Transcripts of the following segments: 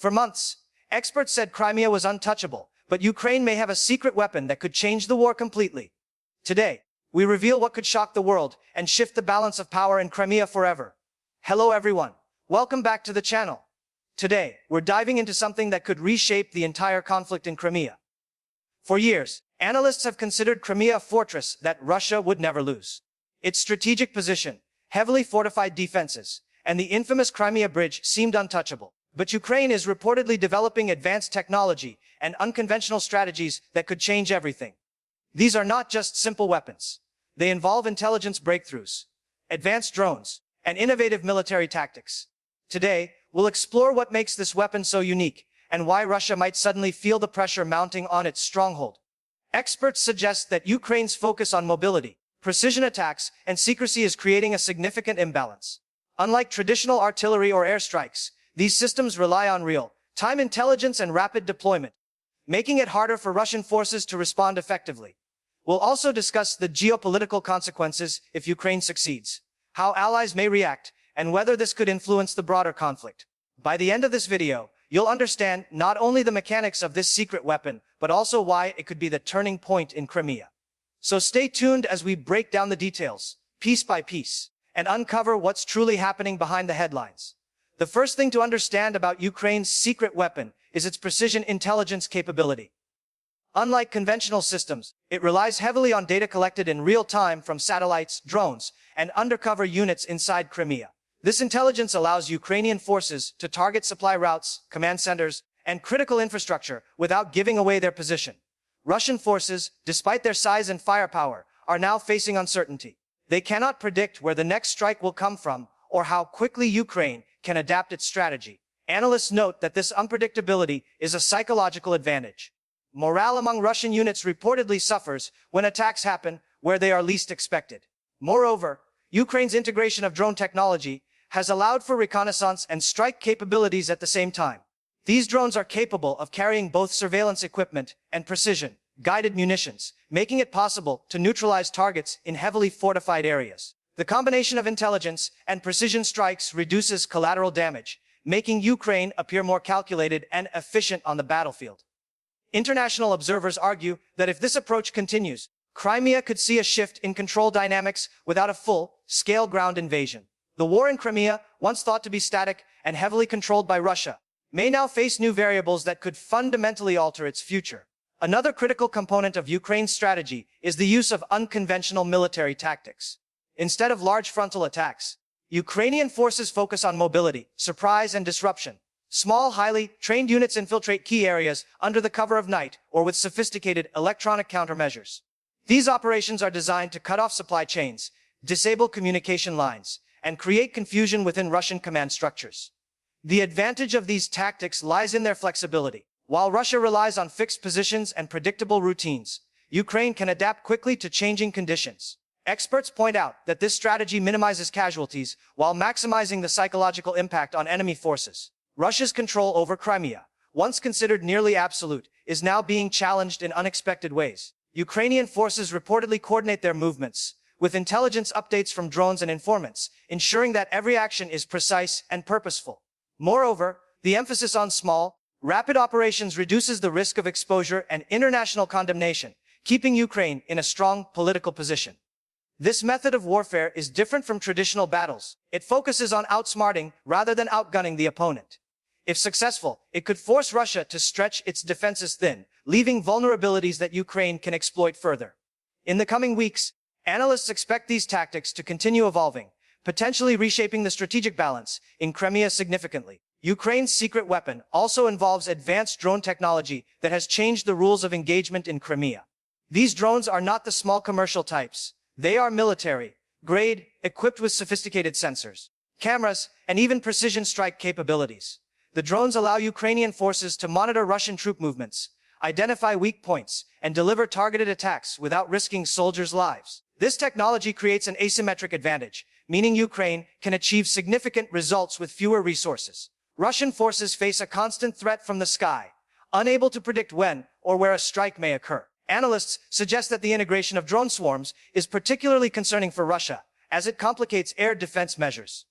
For months, experts said Crimea was untouchable, but Ukraine may have a secret weapon that could change the war completely. Today, we reveal what could shock the world and shift the balance of power in Crimea forever. Hello everyone, welcome back to the channel. Today, we're diving into something that could reshape the entire conflict in Crimea. For years, analysts have considered Crimea a fortress that Russia would never lose. Its strategic position, heavily fortified defenses, and the infamous Crimea Bridge seemed untouchable. But Ukraine is reportedly developing advanced technology and unconventional strategies that could change everything. These are not just simple weapons. They involve intelligence breakthroughs, advanced drones, and innovative military tactics. Today, we'll explore what makes this weapon so unique and why Russia might suddenly feel the pressure mounting on its stronghold. Experts suggest that Ukraine's focus on mobility, precision attacks, and secrecy is creating a significant imbalance. Unlike traditional artillery or airstrikes, these systems rely on real-time intelligence and rapid deployment, making it harder for Russian forces to respond effectively. We'll also discuss the geopolitical consequences if Ukraine succeeds, how allies may react, and whether this could influence the broader conflict. By the end of this video, you'll understand not only the mechanics of this secret weapon, but also why it could be the turning point in Crimea. So stay tuned as we break down the details, piece by piece, and uncover what's truly happening behind the headlines. The first thing to understand about Ukraine's secret weapon is its precision intelligence capability. Unlike conventional systems, it relies heavily on data collected in real time from satellites, drones, and undercover units inside Crimea. This intelligence allows Ukrainian forces to target supply routes, command centers, and critical infrastructure without giving away their position. Russian forces, despite their size and firepower, are now facing uncertainty. They cannot predict where the next strike will come from or how quickly Ukraine can adapt its strategy. Analysts note that this unpredictability is a psychological advantage. Morale among Russian units reportedly suffers when attacks happen where they are least expected. Moreover, Ukraine's integration of drone technology has allowed for reconnaissance and strike capabilities at the same time. These drones are capable of carrying both surveillance equipment and precision-guided munitions, making it possible to neutralize targets in heavily fortified areas. The combination of intelligence and precision strikes reduces collateral damage, making Ukraine appear more calculated and efficient on the battlefield. International observers argue that if this approach continues, Crimea could see a shift in control dynamics without a full-scale ground invasion. The war in Crimea, once thought to be static and heavily controlled by Russia, may now face new variables that could fundamentally alter its future. Another critical component of Ukraine's strategy is the use of unconventional military tactics. Instead of large frontal attacks, Ukrainian forces focus on mobility, surprise, and disruption. Small, highly trained units infiltrate key areas under the cover of night or with sophisticated electronic countermeasures. These operations are designed to cut off supply chains, disable communication lines, and create confusion within Russian command structures. The advantage of these tactics lies in their flexibility. While Russia relies on fixed positions and predictable routines, Ukraine can adapt quickly to changing conditions. Experts point out that this strategy minimizes casualties while maximizing the psychological impact on enemy forces. Russia's control over Crimea, once considered nearly absolute, is now being challenged in unexpected ways. Ukrainian forces reportedly coordinate their movements, with intelligence updates from drones and informants, ensuring that every action is precise and purposeful. Moreover, the emphasis on small, rapid operations reduces the risk of exposure and international condemnation, keeping Ukraine in a strong political position. This method of warfare is different from traditional battles. It focuses on outsmarting rather than outgunning the opponent. If successful, it could force Russia to stretch its defenses thin, leaving vulnerabilities that Ukraine can exploit further. In the coming weeks, analysts expect these tactics to continue evolving, potentially reshaping the strategic balance in Crimea significantly. Ukraine's secret weapon also involves advanced drone technology that has changed the rules of engagement in Crimea. These drones are not the small commercial types. They are military-grade, equipped with sophisticated sensors, cameras, and even precision strike capabilities. The drones allow Ukrainian forces to monitor Russian troop movements, identify weak points, and deliver targeted attacks without risking soldiers' lives. This technology creates an asymmetric advantage, meaning Ukraine can achieve significant results with fewer resources. Russian forces face a constant threat from the sky, unable to predict when or where a strike may occur. Analysts suggest that the integration of drone swarms is particularly concerning for Russia, as it complicates air defense measures.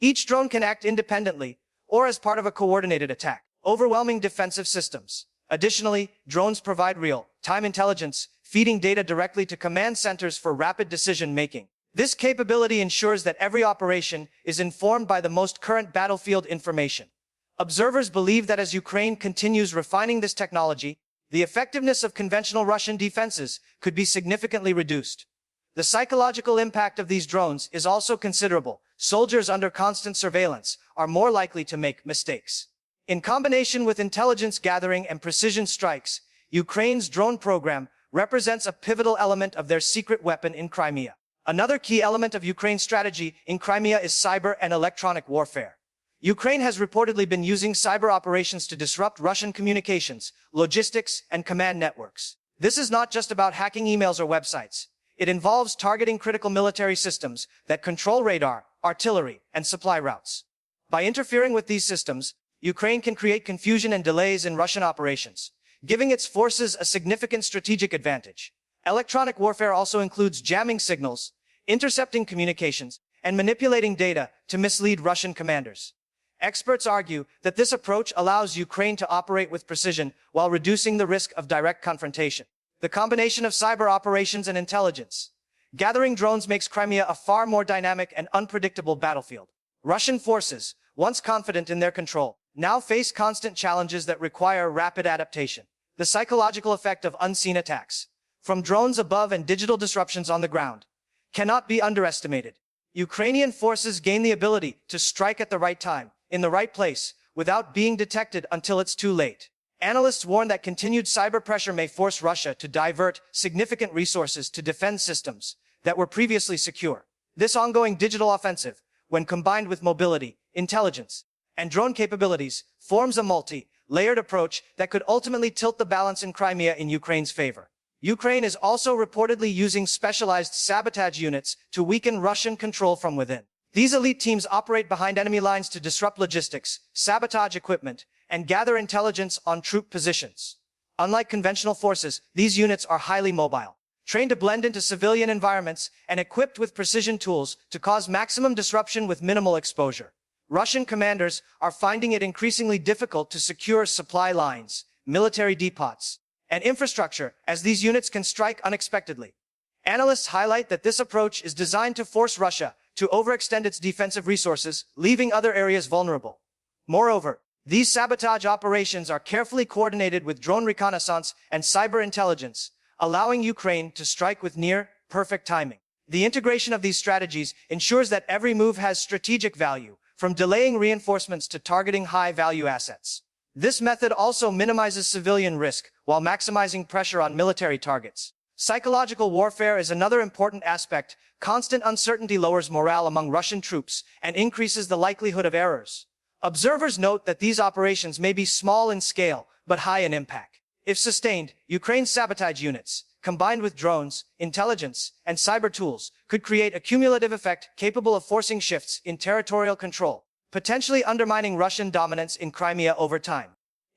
Each drone can act independently or as part of a coordinated attack. overwhelming defensive systems. Additionally, drones provide real-time intelligence, feeding data directly to command centers for rapid decision-making. This capability ensures that every operation is informed by the most current battlefield information. Observers believe that as Ukraine continues refining this technology, the effectiveness of conventional Russian defenses could be significantly reduced. The psychological impact of these drones is also considerable. Soldiers under constant surveillance are more likely to make mistakes. In combination with intelligence gathering and precision strikes, Ukraine's drone program represents a pivotal element of their secret weapon in Crimea. Another key element of Ukraine's strategy in Crimea is cyber and electronic warfare. Ukraine has reportedly been using cyber operations to disrupt Russian communications, logistics, and command networks. This is not just about hacking emails or websites. It involves targeting critical military systems that control radar, artillery, and supply routes. By interfering with these systems, Ukraine can create confusion and delays in Russian operations, giving its forces a significant strategic advantage. Electronic warfare also includes jamming signals, intercepting communications, and manipulating data to mislead Russian commanders. Experts argue that this approach allows Ukraine to operate with precision while reducing the risk of direct confrontation. The combination of cyber operations and intelligence gathering drones makes Crimea a far more dynamic and unpredictable battlefield. Russian forces, once confident in their control, now face constant challenges that require rapid adaptation. The psychological effect of unseen attacks, from drones above and digital disruptions on the ground, cannot be underestimated. Ukrainian forces gain the ability to strike at the right time, in the right place, without being detected until it's too late. Analysts warn that continued cyber pressure may force Russia to divert significant resources to defend systems that were previously secure. This ongoing digital offensive, when combined with mobility, intelligence, and drone capabilities, forms a multi-layered approach that could ultimately tilt the balance in Crimea in Ukraine's favor. Ukraine is also reportedly using specialized sabotage units to weaken Russian control from within. These elite teams operate behind enemy lines to disrupt logistics, sabotage equipment, and gather intelligence on troop positions. Unlike conventional forces, these units are highly mobile, trained to blend into civilian environments, and equipped with precision tools to cause maximum disruption with minimal exposure. Russian commanders are finding it increasingly difficult to secure supply lines, military depots, and infrastructure as these units can strike unexpectedly. Analysts highlight that this approach is designed to force Russia to overextend its defensive resources, leaving other areas vulnerable. Moreover, these sabotage operations are carefully coordinated with drone reconnaissance and cyber intelligence, allowing Ukraine to strike with near-perfect timing. The integration of these strategies ensures that every move has strategic value, from delaying reinforcements to targeting high-value assets. This method also minimizes civilian risk while maximizing pressure on military targets. Psychological warfare is another important aspect. Constant uncertainty lowers morale among Russian troops and increases the likelihood of errors. Observers note that these operations may be small in scale, but high in impact. If sustained, Ukraine's sabotage units, combined with drones, intelligence, and cyber tools, could create a cumulative effect capable of forcing shifts in territorial control, potentially undermining Russian dominance in Crimea over time.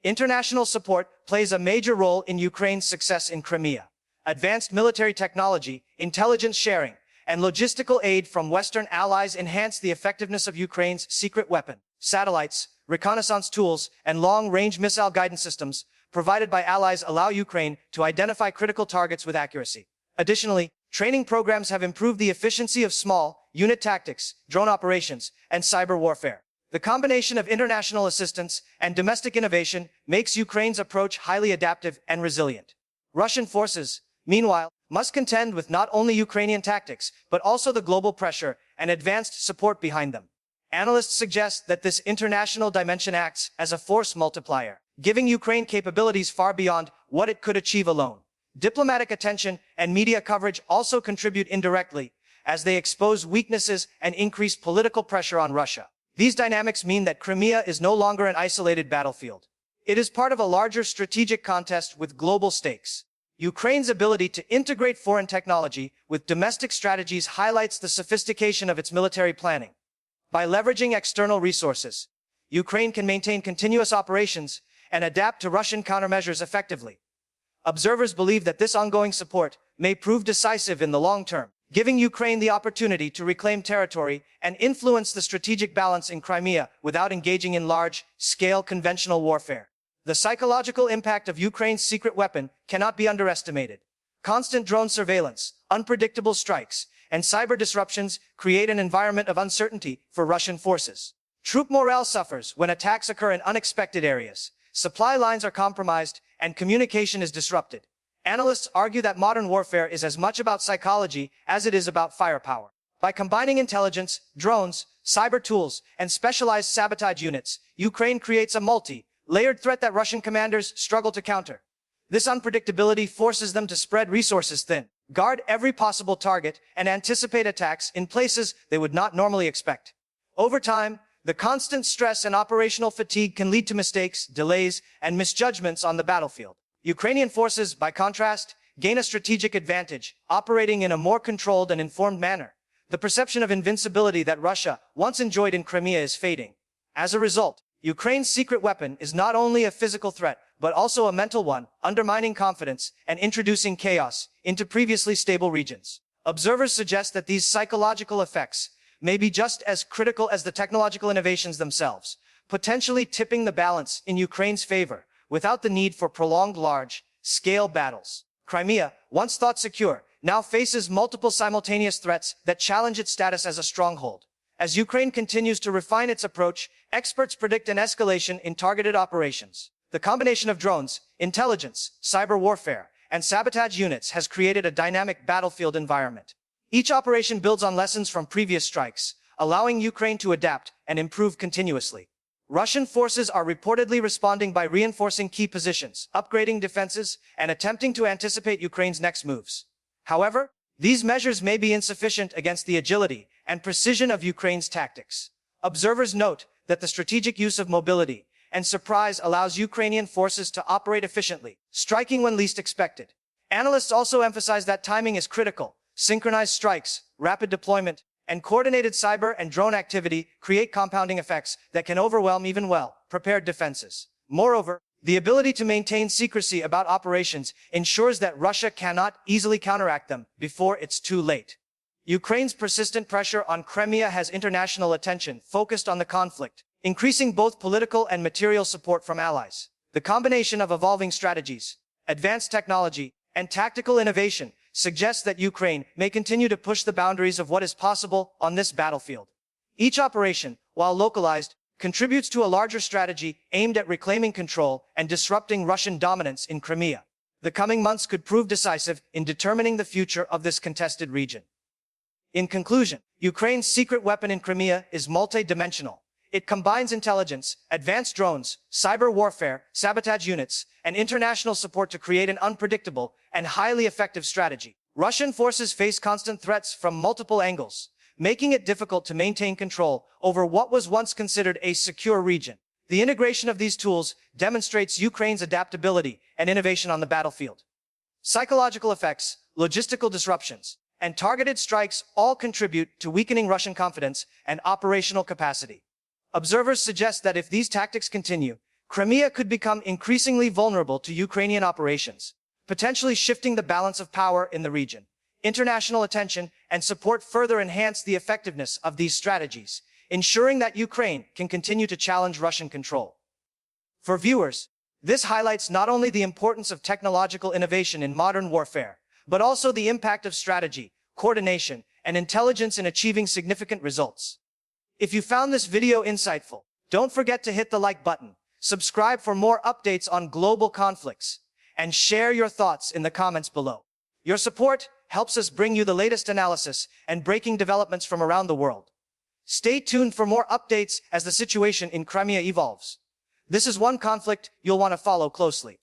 International support plays a major role in Ukraine's success in Crimea. Advanced military technology, intelligence sharing, and logistical aid from Western allies enhance the effectiveness of Ukraine's secret weapon. Satellites, reconnaissance tools, and long-range missile guidance systems provided by allies allow Ukraine to identify critical targets with accuracy. Additionally, training programs have improved the efficiency of small unit tactics, drone operations, and cyber warfare. The combination of international assistance and domestic innovation makes Ukraine's approach highly adaptive and resilient. Russian forces, meanwhile, must contend with not only Ukrainian tactics, but also the global pressure and advanced support behind them. Analysts suggest that this international dimension acts as a force multiplier, giving Ukraine capabilities far beyond what it could achieve alone. Diplomatic attention and media coverage also contribute indirectly, as they expose weaknesses and increase political pressure on Russia. These dynamics mean that Crimea is no longer an isolated battlefield. It is part of a larger strategic contest with global stakes. Ukraine's ability to integrate foreign technology with domestic strategies highlights the sophistication of its military planning. By leveraging external resources, Ukraine can maintain continuous operations and adapt to Russian countermeasures effectively. Observers believe that this ongoing support may prove decisive in the long term. giving Ukraine the opportunity to reclaim territory and influence the strategic balance in Crimea without engaging in large-scale conventional warfare. The psychological impact of Ukraine's secret weapon cannot be underestimated. Constant drone surveillance, unpredictable strikes, and cyber disruptions create an environment of uncertainty for Russian forces. Troop morale suffers when attacks occur in unexpected areas, supply lines are compromised, and communication is disrupted. Analysts argue that modern warfare is as much about psychology as it is about firepower. By combining intelligence, drones, cyber tools, and specialized sabotage units, Ukraine creates a multi-layered threat that Russian commanders struggle to counter. This unpredictability forces them to spread resources thin, guard every possible target, and anticipate attacks in places they would not normally expect. Over time, the constant stress and operational fatigue can lead to mistakes, delays, and misjudgments on the battlefield. Ukrainian forces, by contrast, gain a strategic advantage, operating in a more controlled and informed manner. The perception of invincibility that Russia once enjoyed in Crimea is fading. As a result, Ukraine's secret weapon is not only a physical threat, but also a mental one, undermining confidence and introducing chaos into previously stable regions. Observers suggest that these psychological effects may be just as critical as the technological innovations themselves, potentially tipping the balance in Ukraine's favor without the need for prolonged large-scale battles. Crimea, once thought secure, now faces multiple simultaneous threats that challenge its status as a stronghold. As Ukraine continues to refine its approach, experts predict an escalation in targeted operations. The combination of drones, intelligence, cyber warfare, and sabotage units has created a dynamic battlefield environment. Each operation builds on lessons from previous strikes, allowing Ukraine to adapt and improve continuously. Russian forces are reportedly responding by reinforcing key positions, upgrading defenses, and attempting to anticipate Ukraine's next moves. However, these measures may be insufficient against the agility and precision of Ukraine's tactics. Observers note that the strategic use of mobility and surprise allows Ukrainian forces to operate efficiently, striking when least expected. Analysts also emphasize that timing is critical. Synchronized strikes, rapid deployment, and coordinated cyber and drone activity create compounding effects that can overwhelm even well-prepared defenses. Moreover, the ability to maintain secrecy about operations ensures that Russia cannot easily counteract them before it's too late. Ukraine's persistent pressure on Crimea has international attention focused on the conflict, increasing both political and material support from allies. The combination of evolving strategies, advanced technology, and tactical innovation suggests that Ukraine may continue to push the boundaries of what is possible on this battlefield. Each operation, while localized, contributes to a larger strategy aimed at reclaiming control and disrupting Russian dominance in Crimea. The coming months could prove decisive in determining the future of this contested region. In conclusion, Ukraine's secret weapon in Crimea is multi-dimensional. It combines intelligence, advanced drones, cyber warfare, sabotage units, and international support to create an unpredictable and highly effective strategy. Russian forces face constant threats from multiple angles, making it difficult to maintain control over what was once considered a secure region. The integration of these tools demonstrates Ukraine's adaptability and innovation on the battlefield. Psychological effects, logistical disruptions, and targeted strikes all contribute to weakening Russian confidence and operational capacity. Observers suggest that if these tactics continue, Crimea could become increasingly vulnerable to Ukrainian operations, potentially shifting the balance of power in the region. International attention and support further enhance the effectiveness of these strategies, ensuring that Ukraine can continue to challenge Russian control. For viewers, this highlights not only the importance of technological innovation in modern warfare, but also the impact of strategy, coordination, and intelligence in achieving significant results. If you found this video insightful, don't forget to hit the like button, subscribe for more updates on global conflicts, and share your thoughts in the comments below. Your support helps us bring you the latest analysis and breaking developments from around the world. Stay tuned for more updates as the situation in Crimea evolves. This is one conflict you'll want to follow closely.